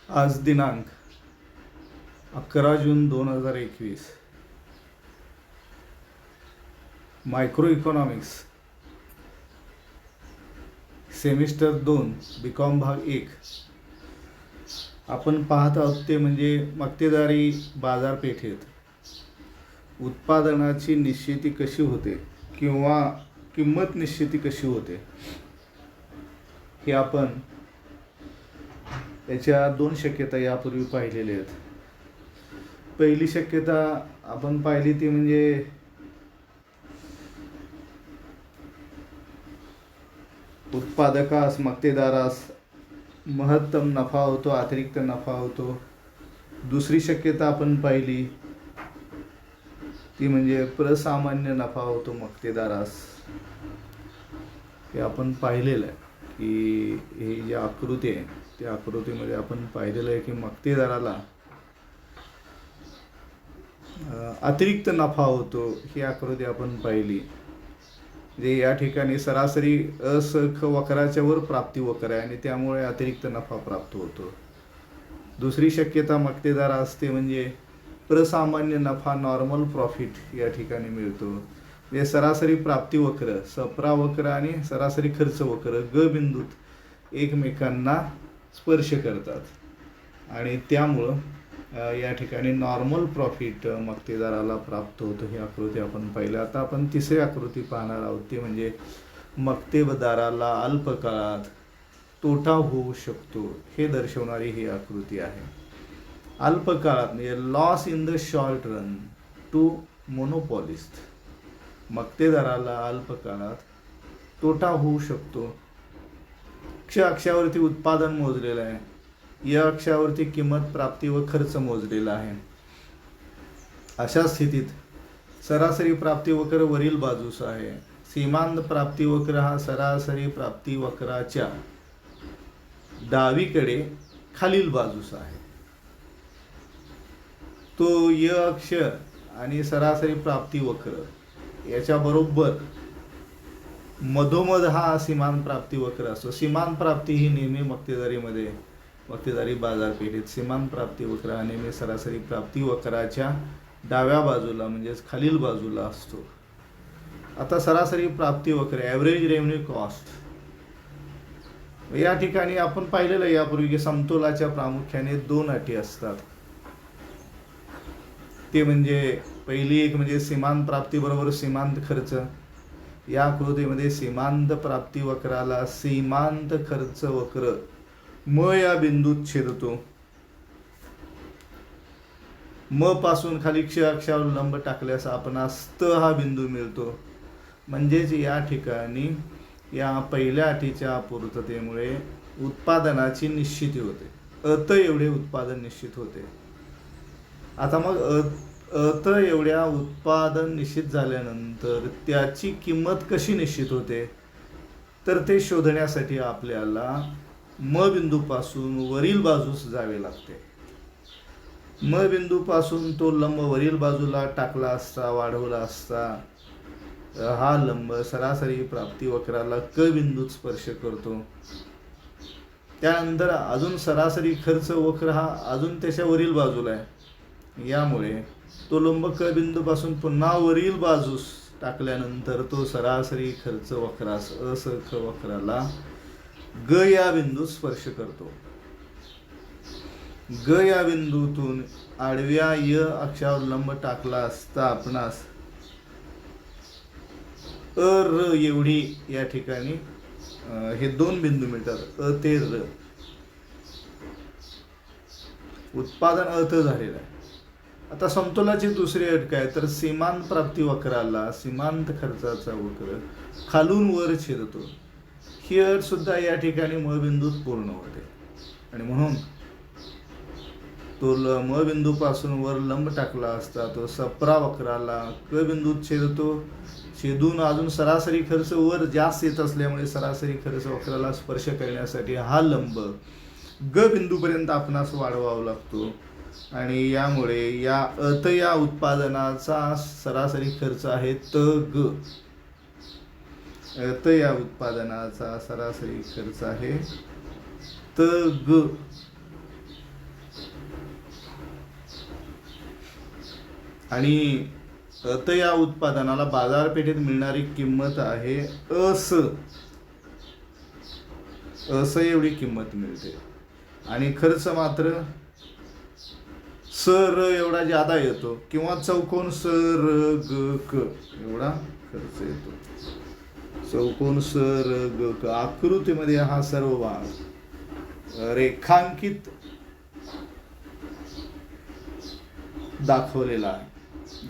आज दिनांक 11 जून 2021. Micro economics semester 2 BCom भाग 1 आपण पाहत आहोत ते म्हणजे मक्तेदारी बाजारपेठेत उत्पादनाची निश्चिती कशी होते किंवा किंमत निश्चिती कशी होते हे आपण याच्या 2 शक्यता यापूर्वी पाहिलेल्या आहेत. पहिली शक्यता आपण पाहिली ती म्हणजे उत्पादकास मक्तेदारास महत्तम नफा होतो, अतिरिक्त नफा होतो. दुसरी शक्यता आपण पाहिली ती म्हणजे प्रसामान्य नफा होतो मक्तेदारास. हे आपण पाहिलेलं आहे की ही जी आकृती आहे त्या आकृतीमध्ये आपण पाहिलेलं आहे की मक्तेदाराला अतिरिक्त नफा होतो. ही आकृती आपण पाहिली. म्हणजे या ठिकाणी सरासरी असख वक्राच्या वर प्राप्ती वक्र आहे आणि त्यामुळे अतिरिक्त नफा प्राप्त होतो. दुसरी शक्यता मक्तेदार असते म्हणजे प्रसामान्य नफा नॉर्मल प्रॉफिट या ठिकाणी मिळतो. म्हणजे सरासरी प्राप्ती वक्र सप्रा वक्र आणि सरासरी खर्च वक्र ग बिंदूत एकमेकांना स्पर्श करतात आणि त्यामुळं या ठिकाणी नॉर्मल प्रॉफिट मक्तेदाराला प्राप्त होतं. ही आकृती आपण पाहिली. आता आपण तिसरी आकृती पाहणार आहोत ती म्हणजे मक्तेदाराला अल्पकाळात तोटा होऊ शकतो हे दर्शवणारी ही आकृती आहे. अल्पकाळात म्हणजे loss in the short run to monopolist. मक्तेदाराला अल्पकाळात तोटा होऊ शकतो. क्ष अक्षावरती उत्पादन मोजलेलं आहे, या अक्षावरती किंमत प्राप्ती व खर्च मोजलेला आहे. अशा स्थितीत सरासरी प्राप्ती वक्र वरील बाजूस आहे. सीमांत प्राप्ती वक्र हा सरासरी प्राप्ती वक्राच्या डावीकडे खालील बाजूस आहे. तो य अक्ष आणि सरासरी प्राप्ती वक्र याच्या बरोबर मधोमध हा सीमांत प्राप्ती वक्र असतो. सीमांत प्राप्ती ही नेहमी मक्तेदारी बाजारपेठेत सीमांत प्राप्ती वक्र हा नेहमी सरासरी प्राप्ती वक्राच्या डाव्या बाजूला म्हणजेच खालील बाजूला असतो. आता सरासरी प्राप्ती वक्र ॲव्हरेज रेव्हेन्यू कॉस्ट या ठिकाणी आपण पाहिलेलं यापूर्वी की समतोलाच्या प्रामुख्याने 2 अटी असतात. ते म्हणजे पहिली एक म्हणजे सीमांत प्राप्ती बरोबर सीमांत खर्च. या आकृतीमध्ये सीमांत प्राप्ती वक्राला सीमांत खर्च वक्र म या बिंदूत छेदतो. म पासून खाली क्ष अक्षावर लंब टाकल्यास आपणास त हा बिंदू मिळतो. म्हणजेच या ठिकाणी या पहिल्या अटीच्या पूर्ततेमुळे उत्पादनाची निश्चिती होते. अत एवढे उत्पादन निश्चित होते. आता मग अत एवढ्या उत्पादन निश्चित झाल्यानंतर त्याची किंमत कशी निश्चित होते तर ते शोधण्यासाठी आपल्याला म बिंदूपासून वरील बाजूस जावे लागते. म बिंदूपासून तो लंब वरील बाजूला टाकला असता, वाढवला असता, हा लंब सरासरी प्राप्ती वक्राला क बिंदूत स्पर्श करतो. त्यानंतर अजून सरासरी खर्च वक्र हा अजून त्याच्या वरील बाजूला आहे. यामुळे तो लंब क बिंदूपासून पुन्हा वरील बाजूस टाकल्यानंतर तो सरासरी खर्च वक्रास असख वक्राला ग या बिंदूत स्पर्श करतो. ग या बिंदूतून आडव्या य अक्षावर लंब टाकला असता आपणास र एवढी या ठिकाणी हे 2 बिंदू मिळतात. अ ते र उत्पादन अत झालेलं आहे. आता समतोलाची दुसरी अट काय तर सीमांत प्राप्ती वक्राला सीमांत खर्चाचा वक्र खालून वर छेदतो. ही अट सुद्धा या ठिकाणी म बिंदूत पूर्ण होते आणि म्हणून तो म बिंदूपासून वर लंब टाकला असता तो सप्रा वक्राला क बिंदूत छेदतो. छेदून अजून सरासरी खर्च वर जास्त येत असल्यामुळे सरासरी खर्च वक्राला स्पर्श करण्यासाठी हा लंब ग बिंदूपर्यंत आपणास वाढवावा लागतो आणि यामुळे या उत्पादनाचा सरासरी खर्च आहे त ग. या उत्पादनाचा सरासरी खर्च आहे त ग. आणि तर या उत्पादनाला बाजारपेठेत मिळणारी किंमत आहे अस एवढी किंमत मिळते आणि खर्च मात्र सर एवढा जादा येतो किंवा चौकोन सर ग क एवढा खर्च येतो. चौकोन सर ग क आकृतीमध्ये हा सर्व भाग रेखांकित दाखवलेला आहे.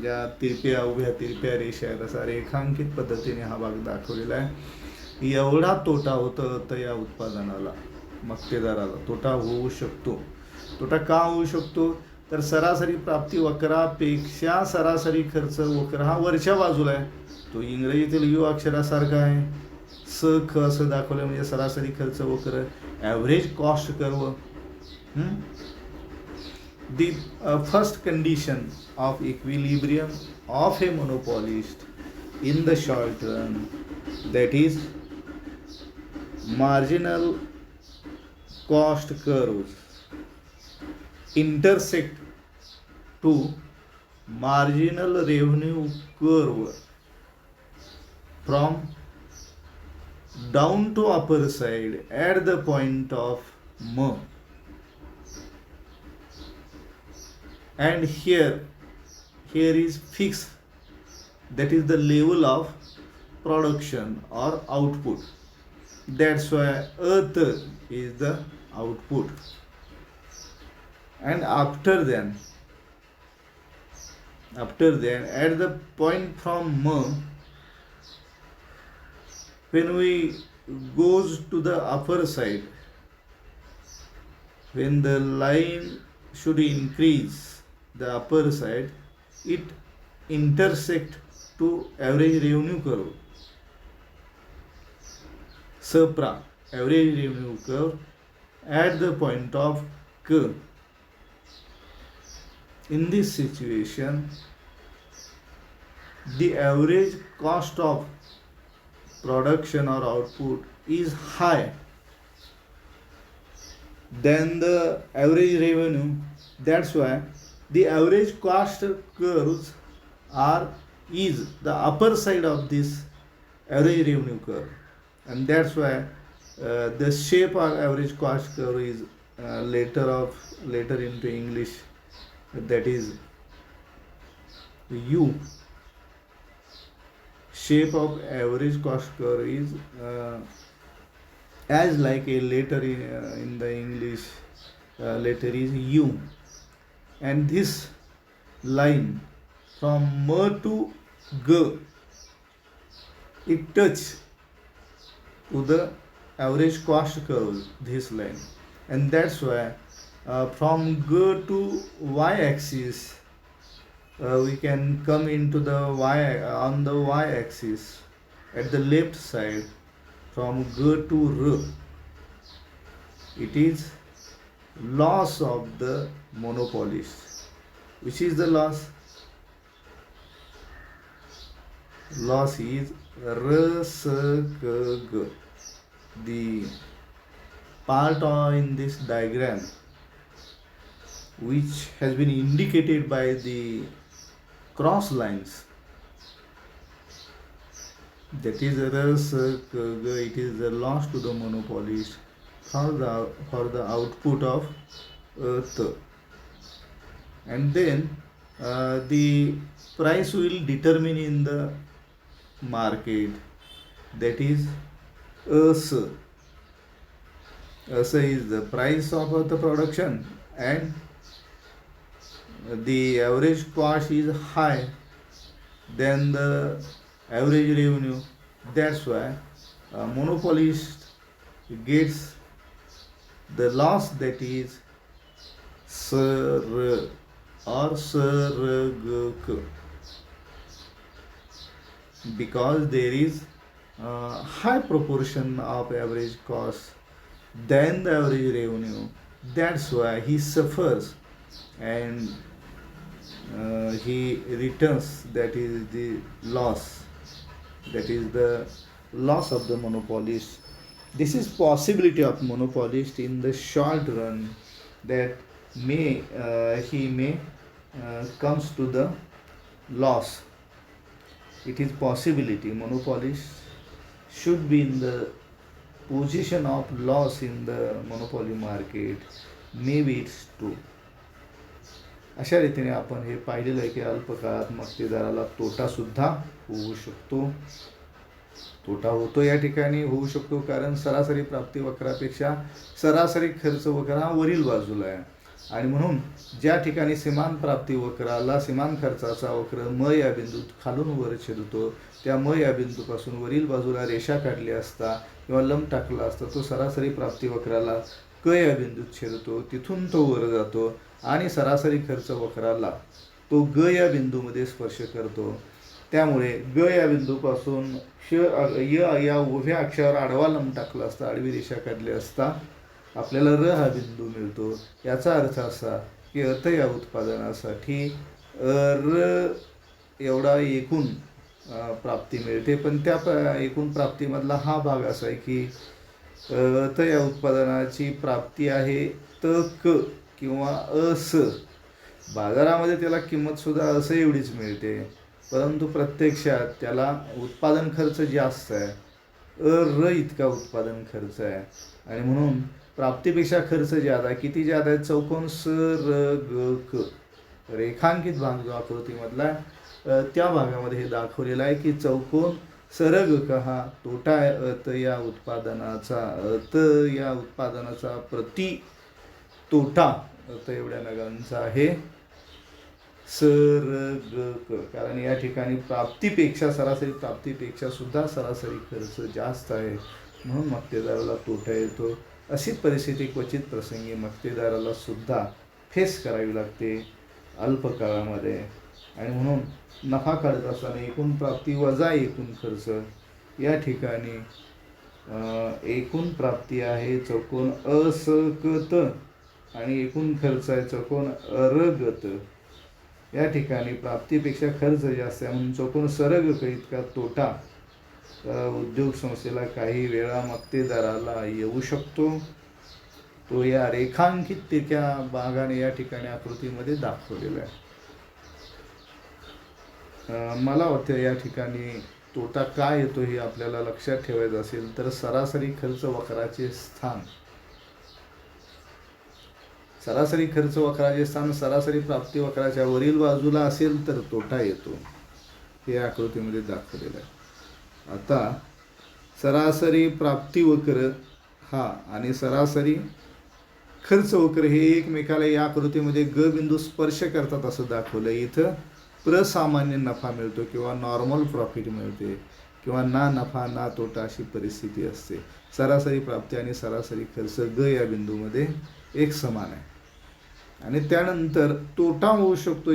ज्या तिरप्या उभ्या तिरप्या रेषा आहेत असा रेखांकित पद्धतीने हा भाग दाखवलेला आहे. एवढा तोटा होतो तर या उत्पादनाला मक्तेदाराला तोटा होऊ शकतो. तोटा का होऊ शकतो तर सरासरी प्राप्ती वक्रापेक्षा सरासरी खर्च वक्र हा वरच्या बाजूला आहे. तो इंग्रजीतील यू अक्षरासारखा आहे. स ख असं दाखवलं म्हणजे सरासरी खर्च वक्र average cost curve. The first condition of equilibrium of a monopolist in the short run, that is marginal cost curves intersect to marginal revenue curve from down to upper side at the point of M. And here is fixed, that is the level of production or output. That's why earth is the output. And after then at the point from M, when we goes to the upper side, when the line should increase the upper side, it intersect to average revenue curve. SPRA, average revenue curve at the point of K. In this situation, the average cost of production or output is high than the average revenue. That's why the average cost curves is the upper side of this average revenue curve, and that's why the shape of average cost curve is later into English, that is U. Shape of average cost curve is as like a letter in the English letter is U, and this line from M to G, it touch to the average cost curve, this line, and that's why from G to Y axis we can come into the on the Y axis at the left side from G to R, it is loss of the monopolist. Which is the loss? Loss is RSKG. The part in this diagram which has been indicated by the cross lines, that is RSKG. It is the loss to the monopolist for the output of earth. And then the price will determine in the market, that is AS. AS is the price of the production, and the average cost is high than the average revenue. That's why monopolist gets the loss, that is SR or SRGK, because there is high proportion of average cost than the average revenue. That's why he suffers and he returns, that is the loss, that is the loss of the monopolist. This is possibility of monopolist in the short run, that he may comes to the loss. It is possibility monopolists should be in the position of loss in the monopoly market. Maybe it's true. अशा रीतीने आपण हे पाहिलेलं आहे की अल्पकाळात मक्तेदाराला तोटासुद्धा होऊ शकतो. तोटा होतो या ठिकाणी होऊ शकतो कारण सरासरी प्राप्ती वक्रापेक्षा सरासरी खर्च वक्र हा वरील बाजूला आहे आणि म्हणून ज्या ठिकाणी सीमांत प्राप्ती वक्राला सीमांत खर्चाचा वक्र म या बिंदूत खालून वर छेदतो त्या म या बिंदूपासून वरील बाजूला रेषा काढली असता किंवा लंब टाकला असता तो सरासरी प्राप्ती वक्राला क या बिंदूत छेदतो, तिथून तो वर जातो आणि सरासरी खर्च वक्राला तो ग या बिंदूमध्ये स्पर्श करतो. त्यामुळे ग या बिंदूपासून या उभ्या अक्षावर आडवा लंब टाकला असता, आडवी रेषा काढली असता आपल्याला र हा बिंदू मिळतो. याचा अर्थ असा की अर्थ या उत्पादनासाठी र एवढा एकूण प्राप्ती मिळते. पण त्या एकूण प्राप्तीमधला हा भाग असा आहे की अर्थ या उत्पादनाची प्राप्ती आहे त क किंवा अस. बाजारामध्ये त्याला किंमतसुद्धा असं एवढीच मिळते, परंतु प्रत्यक्षात त्याला उत्पादन खर्च जास्त आहे, र इतका उत्पादन खर्च आहे आणि म्हणून प्राप्तीपेक्षा खर्च ज्यादा आहे. किती ज्यादा आहे? चौकोन स र ग क. रेखांकित भाग जो आकृतीमधला त्या भागामध्ये हे दाखवलेलं आहे की चौकोन सरग क हा तोटा आहे अत या उत्पादनाचा प्रति तोटा अत एवढ्या नगांचा आहे सरग क. कारण या ठिकाणी प्राप्तीपेक्षा सरासरी प्राप्तीपेक्षा सुद्धा सरासरी खर्च जास्त आहे म्हणून मक्तेदाराला तोटा येतो. अशी परिस्थिती क्वचित प्रसंगी मक्तेदाराला सुद्धा फेस करावी लागते अल्पकाळामध्ये आणि म्हणून नफा काढत असताना एकूण प्राप्ती वजा एकूण खर्च. या ठिकाणी एकूण प्राप्ती आहे चौकोन असकत आणि एकूण खर्च आहे चौकोन अरगत. या ठिकाणी प्राप्तीपेक्षा खर्च जास्त आहे म्हणून चौकोन सरग इतका तोटा उद्योग संस्थेला काही वेळा मक्तेदाराला येऊ शकतो. तो या रेखांकित त्या भागाने या ठिकाणी आकृतीमध्ये दाखवलेला आहे. मला वाटतं या ठिकाणी तोटा काय येतो हे आपल्याला लक्षात ठेवायचं असेल तर सरासरी खर्च वक्राचे स्थान सरासरी प्राप्ती वक्राच्या वरील बाजूला असेल तर तोटा येतो, हे आकृतीमध्ये दाखवलेलं आहे. आता सरासरी प्राप्ती वक्र हा आणि सरासरी खर्च वक्र हे एकमेकाला या आकृतीमध्ये ग बिंदू स्पर्श करतात असं दाखवलं. इथं प्रसामान्य नफा मिळतो किंवा नॉर्मल प्रॉफिट मिळते किंवा ना नफा ना तोटा अशी परिस्थिती असते. सरासरी प्राप्ती आणि सरासरी खर्च ग या बिंदूमध्ये एक समान आहे आणि त्यानंतर तोटा होऊ शकतो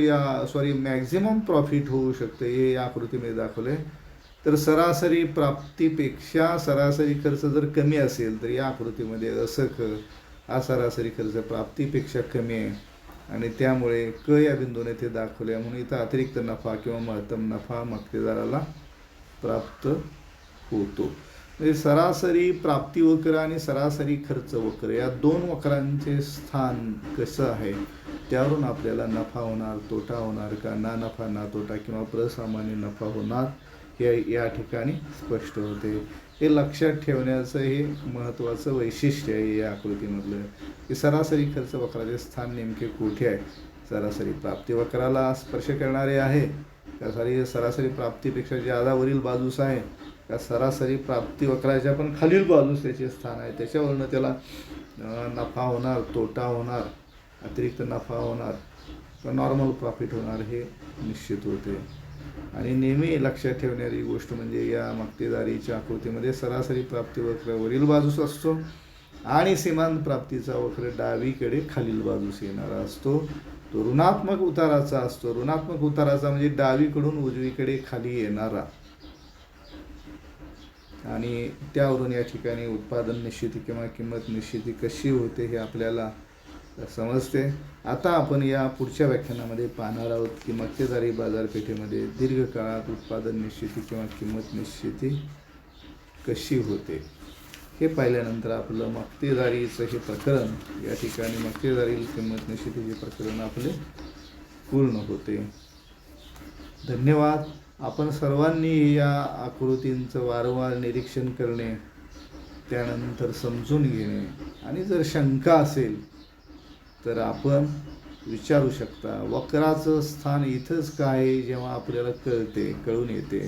मॅक्झिमम प्रॉफिट होऊ शकतं हे या आकृतीमध्ये दाखवलं आहे. तर सरासरी प्राप्तीपेक्षा सरासरी खर्च जर कमी असेल तर या आकृतीमध्ये असख हा सरासरी खर्च प्राप्तीपेक्षा कमी आहे आणि त्यामुळे क या बिंदूने ते दाखवले म्हणून इथं अतिरिक्त नफा किंवा महत्तम नफा मक्तेदाराला प्राप्त होतो. म्हणजे सरासरी प्राप्ती वक्र आणि सरासरी खर्च वक्र या दोन वक्रांचे स्थान कसं आहे त्यावरून आपल्याला नफा होणार तोटा होणार का ना नफा ना तोटा किंवा प्रसामान्य नफा होणार हे या ठिकाणी स्पष्ट होते. हे लक्षात ठेवण्याचं हे महत्त्वाचं वैशिष्ट्य आहे या आकृतीमधलं की सरासरी खर्च वक्राचे स्थान नेमके कुठे आहे. सरासरी प्राप्ती वक्राला स्पर्श करणारे आहे का सरासरी प्राप्तीपेक्षा जादा वरील बाजूस आहे का सरासरी प्राप्ती वक्राच्या पण खालील बाजूस त्याचे स्थान आहे. त्याच्यावरनं त्याला नफा होणार तोटा होणार अतिरिक्त नफा होणार का नॉर्मल प्रॉफिट होणार हे निश्चित होते. आणि नेहमी लक्षात ठेवणारी गोष्ट म्हणजे या मक्तेदारीच्या आकृतीमध्ये सरासरी प्राप्ती वक्र वरील बाजूस असतो आणि सीमांत प्राप्तीचा वक्र डावीकडे खालील बाजूस येणारा असतो. तो ऋणात्मक उताराचा असतो. ऋणात्मक उताराचा म्हणजे डावीकडून उजवीकडे खाली येणारा आणि त्यावरून या ठिकाणी उत्पादन निश्चिती किंवा किंमत निश्चिती कशी होते हे आपल्याला समजते. आता आपण या पुढच्या व्याख्यानामध्ये पाहणार आहोत की मक्तेदारी बाजारपेठेमध्ये दीर्घकाळात उत्पादन निश्चिती किंवा किंमत निश्चिती कशी होते हे पाहिल्यानंतर आपलं मक्तेदारीचं हे प्रकरण या ठिकाणी मक्तेदारी किंमत निश्चितीचे प्रकरण आपले पूर्ण होते. धन्यवाद. आपण सर्वांनी या आकृतींचं वारंवार निरीक्षण करणे, त्यानंतर समजून घेणे आणि जर शंका असेल तर आपण विचारू शकता. वक्राचं स्थान इथंच काय आहे, जेव्हा आपल्याला कळून येते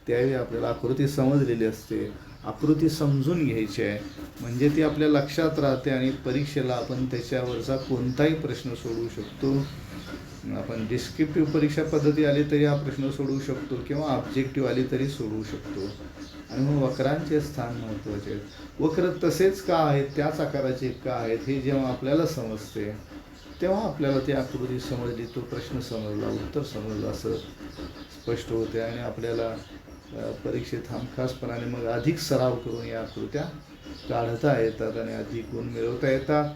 त्यावेळी आपल्याला आकृती समजलेली असते. आकृती समजून घ्यायची आहे म्हणजे ती आपल्या लक्षात राहते आणि परीक्षेला आपण त्याच्यावरचा कोणताही प्रश्न सोडवू शकतो. आपण डिस्क्रिप्टिव्ह परीक्षा पद्धती आली तरी हा प्रश्न सोडवू शकतो किंवा ऑब्जेक्टिव्ह आली तरी सोडवू शकतो. आणि मग वक्रांचे स्थान महत्त्वाचे आहेत. वक्र तसेच का आहेत, त्याच आकाराचे का आहेत, हे जेव्हा आपल्याला समजते तेव्हा आपल्याला ती आकृती समजली, तो प्रश्न समजला, उत्तर समजलं असं स्पष्ट होते आणि आपल्याला परीक्षेत हमखासपणाने मग अधिक सराव करून या आकृत्या काढता येतात आणि अधिक गुण मिळवता येतात.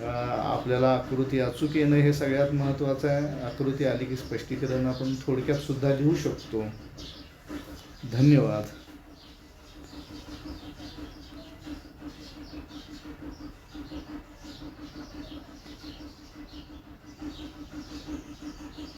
आपल्याला आकृती अचूक येणं हे सगळ्यात महत्त्वाचं आहे. आकृती आली की स्पष्टीकरण आपण थोडक्यात सुद्धा लिहू शकतो. धन्यवाद.